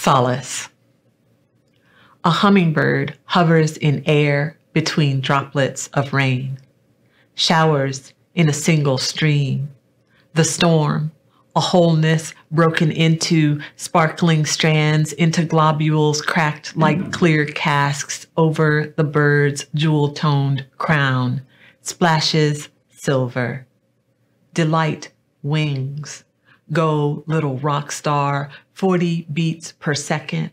Solace. A hummingbird hovers in air between droplets of rain, showers in a single stream. The storm, a wholeness broken into sparkling strands, into globules cracked like clear casks over the bird's jewel-toned crown, splashes silver. Delight wings. Go, little rock star, 40 beats per second.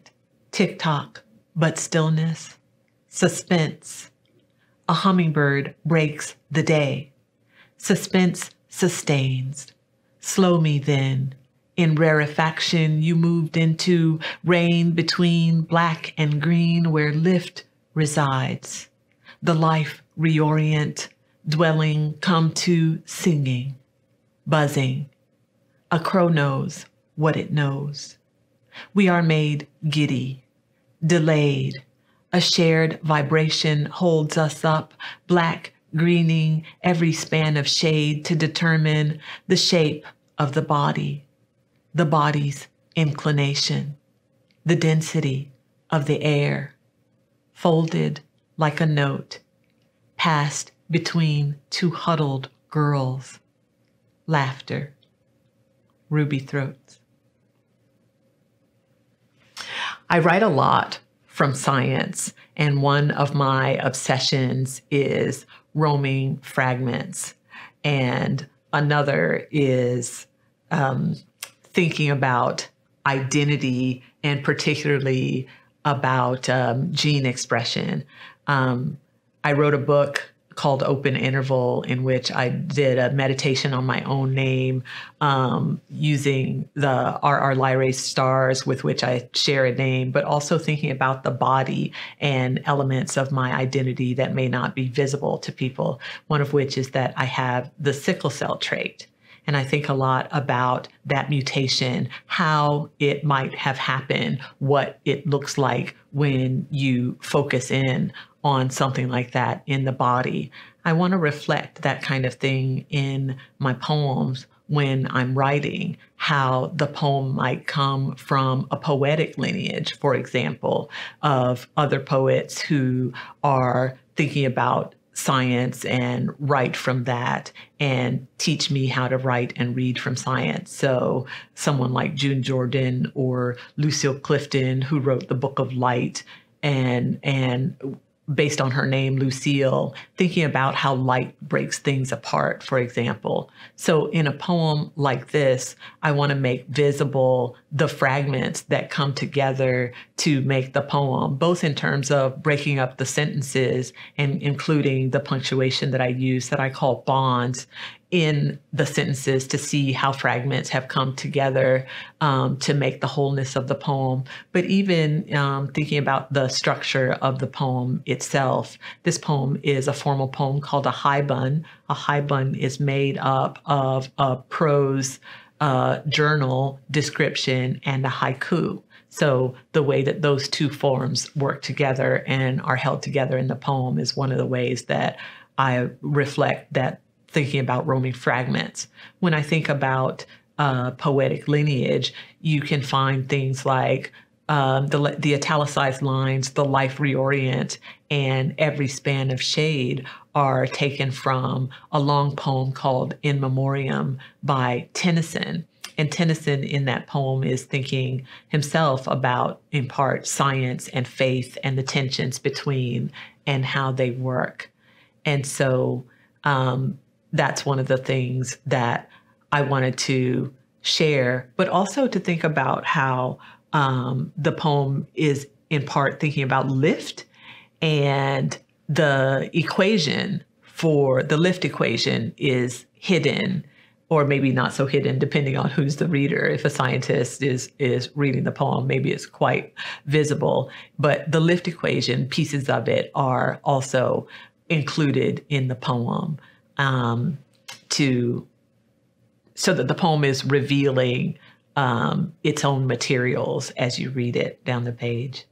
Tick-tock, but stillness. Suspense. A hummingbird breaks the day. Suspense sustains. Slow me then. In rarefaction, you moved into rain between black and green where lift resides. The life reorient, dwelling, come to singing, buzzing. A crow knows what it knows. We are made giddy, delayed. A shared vibration holds us up, black, greening every span of shade to determine the shape of the body's inclination, the density of the air, folded like a note, passed between two huddled girls, laughter. Ruby throats. I write a lot from science, and one of my obsessions is roaming fragments, and another is thinking about identity and particularly about gene expression. I wrote a book called Open Interval, in which I did a meditation on my own name, using our Lyrae stars with which I share a name, but also thinking about the body and elements of my identity that may not be visible to people, one of which is that I have the sickle cell trait. And I think a lot about that mutation, how it might have happened, what it looks like when you focus in on something like that in the body. I want to reflect that kind of thing in my poems when I'm writing, how the poem might come from a poetic lineage, for example, of other poets who are thinking about science and write from that and teach me how to write and read from science. So someone like June Jordan or Lucille Clifton, who wrote the Book of Light, and based on her name, Lucille, thinking about how light breaks things apart, for example. So in a poem like this, I want to make visible the fragments that come together to make the poem, both in terms of breaking up the sentences and including the punctuation that I use that I call bonds in the sentences to see how fragments have come together to make the wholeness of the poem. But even thinking about the structure of the poem itself, this poem is a formal poem called a haibun. A haibun is made up of a prose journal description and a haiku. So the way that those two forms work together and are held together in the poem is one of the ways that I reflect that thinking about roaming fragments. When I think about poetic lineage, you can find things like the italicized lines, the life reorient, and every span of shade are taken from a long poem called In Memoriam by Tennyson. And Tennyson in that poem is thinking himself about, in part, science and faith and the tensions between and how they work. And so that's one of the things that I wanted to share, but also to think about how the poem is in part thinking about lift, and the equation for the lift equation is hidden, or maybe not so hidden, depending on who's the reader. If a scientist is reading the poem, maybe it's quite visible, but the lift equation, pieces of it are also included in the poem. So that the poem is revealing its own materials as you read it down the page.